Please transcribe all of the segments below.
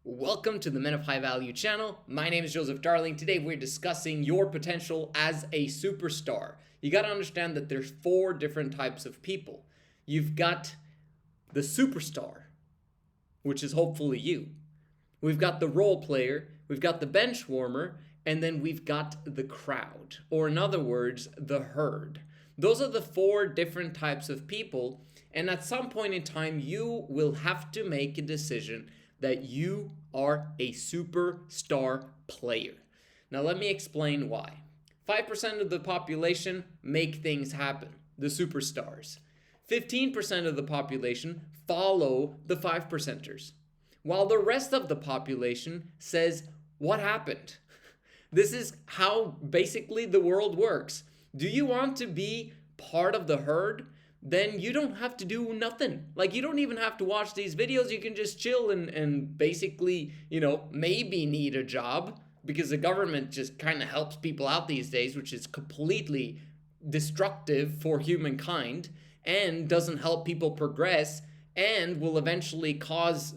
Welcome to the Men of High Value channel. My name is Joseph Darling. Today we're discussing your potential as a superstar. You got to understand that there's four different types of people. You've got the superstar, which is hopefully you. We've got the role player, we've got the bench warmer, and then we've got the crowd, or in other words, the herd. Those are the four different types of people, and at some point in time, you will have to make a decision that you are a superstar player. Now, let me explain why. 5% of the population make things happen, the superstars. 15% of the population follow the 5%ers, while the rest of the population says, "What happened?" This is how basically the world works. Do you want to be part of the herd? Then you don't have to do nothing. Like, you don't even have to watch these videos. You can just chill and basically, maybe need a job, because the government just kind of helps people out these days, which is completely destructive for humankind and doesn't help people progress and will eventually cause,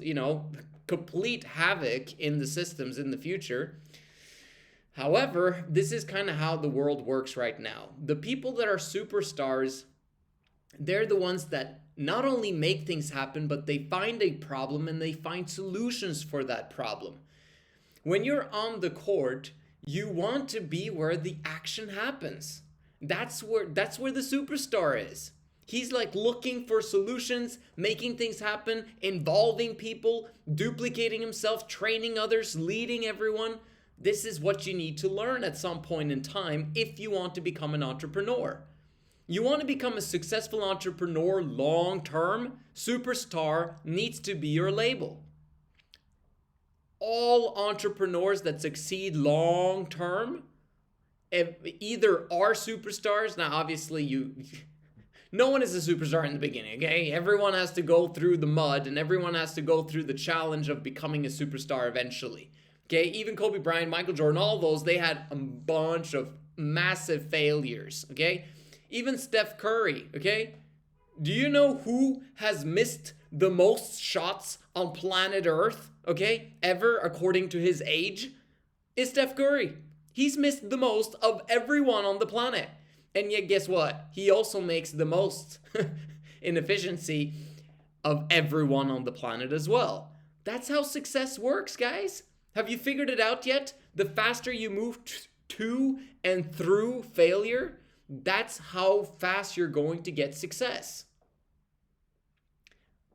complete havoc in the systems in the future. However, this is kind of how the world works right now. The people that are superstars, they're the ones that not only make things happen, but they find a problem and they find solutions for that problem. When you're on the court, you want to be where the action happens. That's where the superstar is. He's like looking for solutions, making things happen, involving people, duplicating himself, training others, leading everyone. This is what you need to learn at some point in time if you want to become an entrepreneur. You want to become a successful entrepreneur long term, superstar needs to be your label. All entrepreneurs that succeed long term either are superstars. Now, obviously, no one is a superstar in the beginning, okay? Everyone has to go through the mud and everyone has to go through the challenge of becoming a superstar eventually. Okay, even Kobe Bryant, Michael Jordan, all those, they had a bunch of massive failures, okay? Even Steph Curry, okay? Do you know who has missed the most shots on planet Earth, okay, ever, according to his age? Is Steph Curry. He's missed the most of everyone on the planet. And yet, guess what? He also makes the most in efficiency of everyone on the planet as well. That's how success works, guys. Have you figured it out yet? The faster you move to and through failure, that's how fast you're going to get success.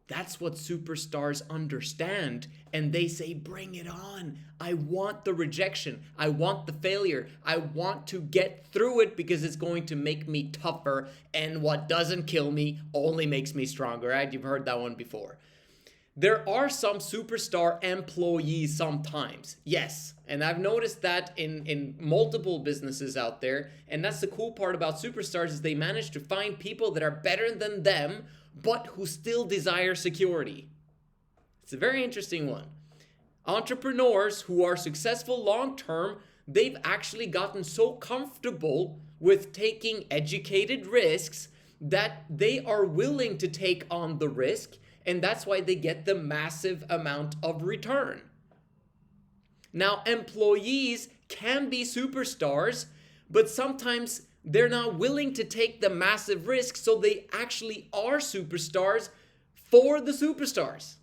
That's what superstars understand, and they say, bring it on. I want the rejection. I want the failure. I want to get through it because it's going to make me tougher, and what doesn't kill me only makes me stronger, right? You've heard that one before. There are some superstar employees sometimes, yes, and I've noticed that in multiple businesses out there, and that's the cool part about superstars is they manage to find people that are better than them, but who still desire security. It's a very interesting one. Entrepreneurs who are successful long term, they've actually gotten so comfortable with taking educated risks that they are willing to take on the risk, and that's why they get the massive amount of return. Now, employees can be superstars, but sometimes they're not willing to take the massive risk, so they actually are superstars for the superstars.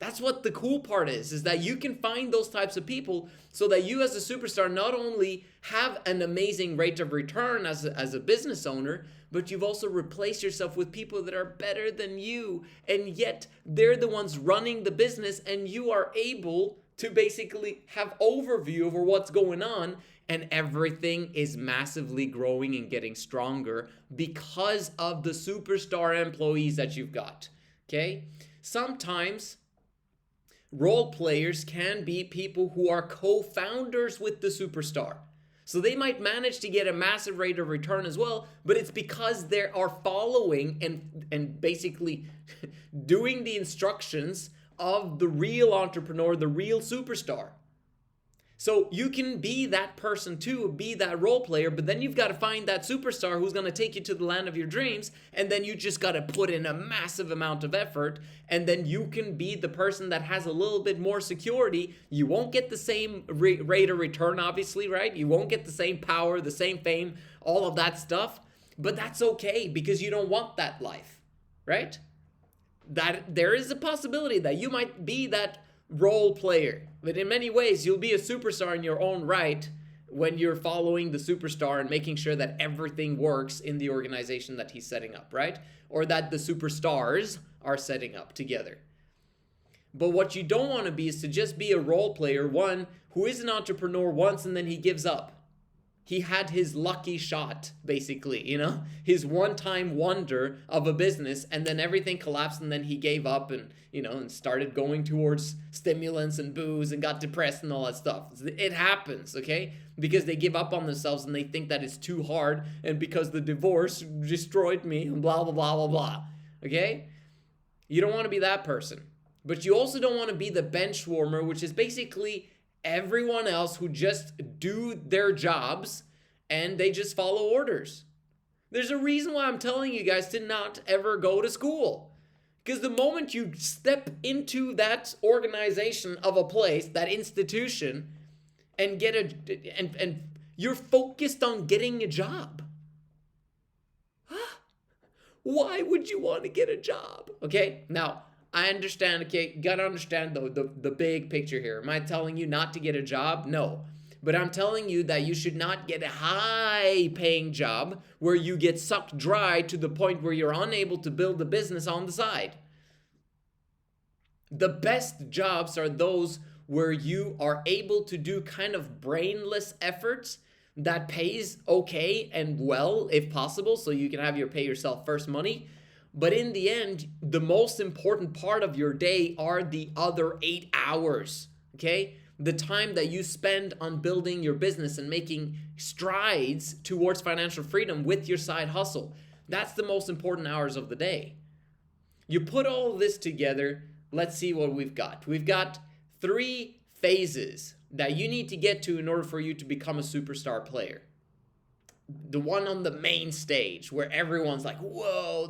That's what the cool part is that you can find those types of people so that you as a superstar not only have an amazing rate of return as a business owner, but you've also replaced yourself with people that are better than you, and yet they're the ones running the business, and you are able to basically have overview over what's going on, and everything is massively growing and getting stronger because of the superstar employees that you've got, okay? Sometimes role players can be people who are co-founders with the superstar. So they might manage to get a massive rate of return as well, but it's because they are following and basically doing the instructions of the real entrepreneur, the real superstar. So you can be that person too, be that role player, but then you've got to find that superstar who's going to take you to the land of your dreams, and then you just got to put in a massive amount of effort, and then you can be the person that has a little bit more security. You won't get the same rate of return, obviously, right? You won't get the same power, the same fame, all of that stuff, but that's okay because you don't want that life, right? That there is a possibility that you might be that role player, but in many ways you'll be a superstar in your own right when you're following the superstar and making sure that everything works in the organization that he's setting up, right? Or that the superstars are setting up together. But what you don't want to be is to just be a role player, one who is an entrepreneur once and then he gives up. He had his lucky shot, basically, his one-time wonder of a business, and then everything collapsed, and then he gave up and, and started going towards stimulants and booze and got depressed and all that stuff. It happens, okay? Because they give up on themselves and they think that it's too hard, and because the divorce destroyed me, and blah, blah, blah, blah, blah, okay? You don't want to be that person. But you also don't want to be the bench warmer, which is basically everyone else who just do their jobs and they just follow orders. There's a reason why I'm telling you guys to not ever go to school. Because the moment you step into that organization of a place, that institution, and and you're focused on getting a job. Why would you want to get a job? Okay, now I understand, okay, you gotta understand the big picture here. Am I telling you not to get a job? No. But I'm telling you that you should not get a high-paying job where you get sucked dry to the point where you're unable to build a business on the side. The best jobs are those where you are able to do kind of brainless efforts that pays okay and well, if possible, so you can have your pay yourself first money. But in the end, the most important part of your day are the other 8 hours, okay? The time that you spend on building your business and making strides towards financial freedom with your side hustle. That's the most important hours of the day. You put all this together, let's see what we've got. We've got 3 phases that you need to get to in order for you to become a superstar player. The one on the main stage where everyone's like, whoa,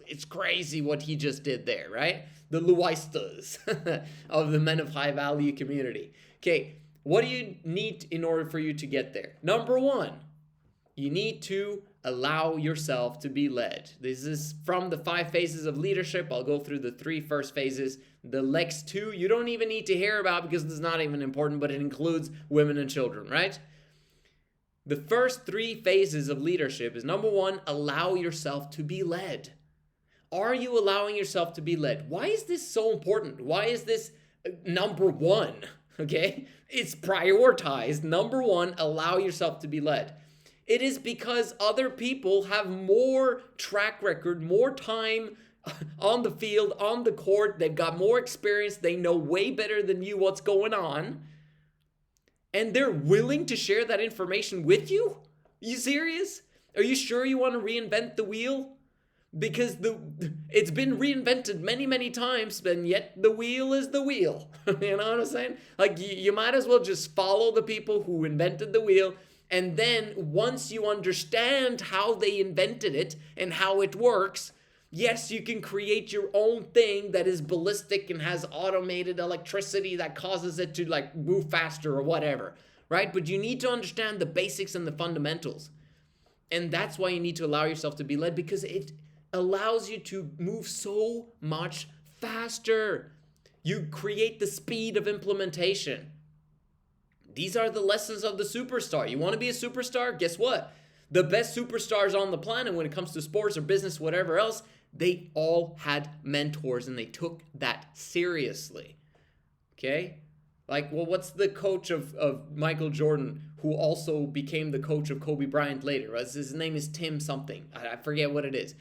it's crazy what he just did there, right? The Luistas of the Men of High Value community. Okay, what do you need in order for you to get there? Number 1, you need to allow yourself to be led. This is from the 5 phases of leadership. I'll go through the 3 first phases. The next 2, you don't even need to hear about because it's not even important, but it includes women and children, right? The first 3 phases of leadership is number 1, allow yourself to be led. Are you allowing yourself to be led? Why is this so important? Why is this number 1? Okay, it's prioritized. Number 1, allow yourself to be led. It is because other people have more track record, more time on the field, on the court. They've got more experience. They know way better than you what's going on. And they're willing to share that information with you? Are you serious? Are you sure you want to reinvent the wheel? Because it's been reinvented many, many times, and yet the wheel is the wheel. You know what I'm saying? Like, you might as well just follow the people who invented the wheel, and then once you understand how they invented it and how it works, yes, you can create your own thing that is ballistic and has automated electricity that causes it to like move faster or whatever, right? But you need to understand the basics and the fundamentals. And that's why you need to allow yourself to be led, because it allows you to move so much faster. You create the speed of implementation. These are the lessons of the superstar. You want to be a superstar? Guess what? The best superstars on the planet when it comes to sports or business, whatever else, they all had mentors and they took that seriously. Okay? Like, well, what's the coach of Michael Jordan who also became the coach of Kobe Bryant later? His name is Tim something. I forget what it is.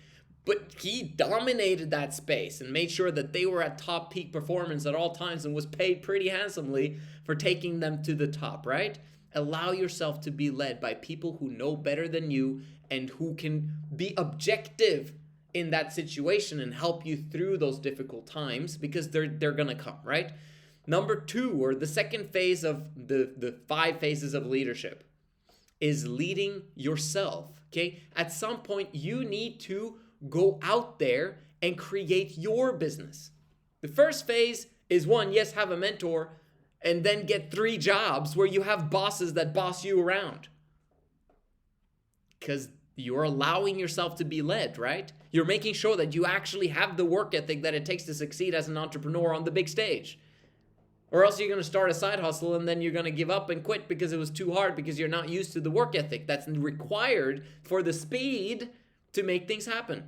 But he dominated that space and made sure that they were at top peak performance at all times and was paid pretty handsomely for taking them to the top, right? Allow yourself to be led by people who know better than you and who can be objective in that situation and help you through those difficult times, because they're going to come, right? Number 2, or the second phase of the 5 phases of leadership, is leading yourself. Okay? At some point, you need to go out there and create your business. The first phase is one, yes, have a mentor, and then get 3 jobs where you have bosses that boss you around. Because you're allowing yourself to be led, right? You're making sure that you actually have the work ethic that it takes to succeed as an entrepreneur on the big stage. Or else you're going to start a side hustle and then you're going to give up and quit because it was too hard, because you're not used to the work ethic that's required for the speed to make things happen.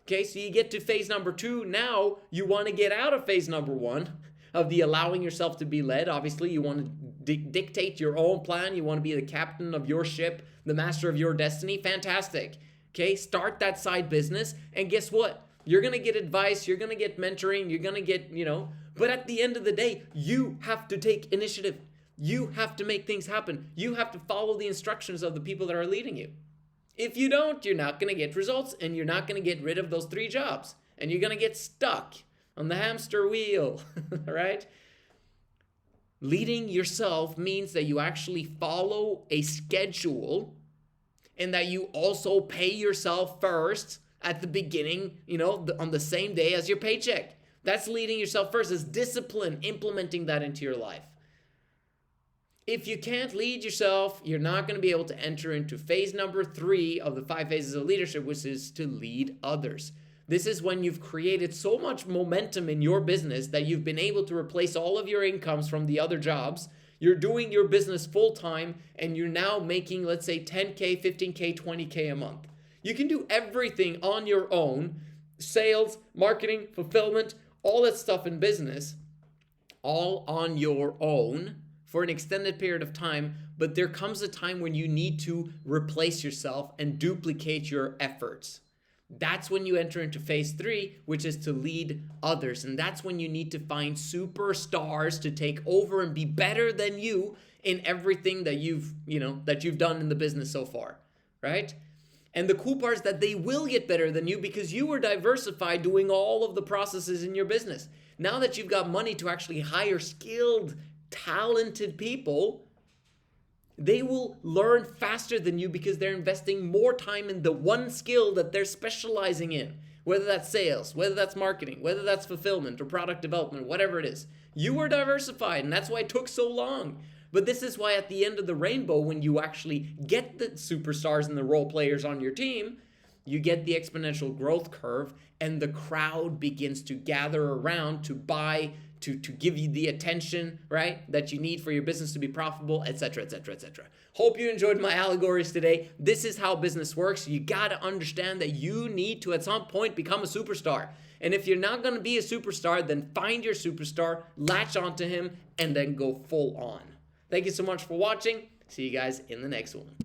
Okay, so you get to phase number 2. Now you want to get out of phase number 1 of the allowing yourself to be led. Obviously, you want to dictate your own plan. You want to be the captain of your ship, the master of your destiny. Fantastic. Okay, start that side business. And guess what? You're going to get advice. You're going to get mentoring. You're going to get, but at the end of the day, you have to take initiative. You have to make things happen. You have to follow the instructions of the people that are leading you. If you don't, you're not going to get results, and you're not going to get rid of those 3 jobs. And you're going to get stuck on the hamster wheel, right? Leading yourself means that you actually follow a schedule, and that you also pay yourself first at the beginning, on the same day as your paycheck. That's leading yourself first. It's discipline, implementing that into your life. If you can't lead yourself, you're not going to be able to enter into phase number 3 of the 5 phases of leadership, which is to lead others. This is when you've created so much momentum in your business that you've been able to replace all of your incomes from the other jobs. You're doing your business full time, and you're now making, let's say, 10K, 15K, 20K a month. You can do everything on your own: sales, marketing, fulfillment, all that stuff in business, all on your own for an extended period of time. But there comes a time when you need to replace yourself and duplicate your efforts. That's when you enter into phase 3, which is to lead others. And that's when you need to find superstars to take over and be better than you in everything that you've done in the business so far, right? And the cool part is that they will get better than you because you were diversified doing all of the processes in your business. Now that you've got money to actually hire skilled, talented people, they will learn faster than you because they're investing more time in the one skill that they're specializing in, whether that's sales, whether that's marketing, whether that's fulfillment or product development, whatever it is. You were diversified, and that's why it took so long. But this is why at the end of the rainbow, when you actually get the superstars and the role players on your team, you get the exponential growth curve, and the crowd begins to gather around to buy, to give you the attention, right, that you need for your business to be profitable, etc., etc., etc. Hope you enjoyed my allegories today. This is how business works. You got to understand that you need to, at some point, become a superstar. And if you're not going to be a superstar, then find your superstar, latch onto him, and then go full on. Thank you so much for watching. See you guys in the next one.